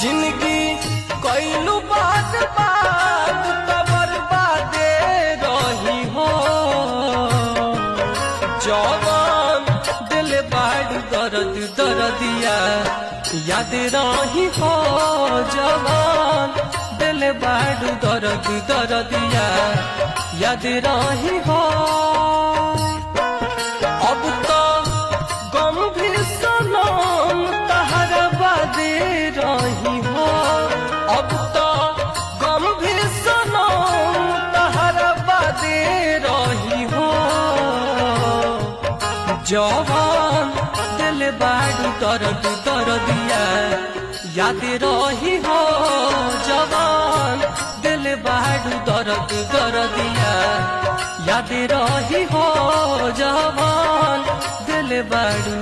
जिंदगी कैलू बात बात तो बर्बादे रही हो जवान दिल बाड़ दर्द दर्दिया याद रही हो जवान दिल बाड़ दर्द दर्दिया याद रही हो अब तो गम भी सनम तहरा बादे रही हो अब तो गम भी सनम तहरा बादे रही हो जवान दिल बाड़ दर्द दर्दिया याद रही हो जवान दिल बाड़ दर्द दर्दिया याद रही हो जवान दिल बाड़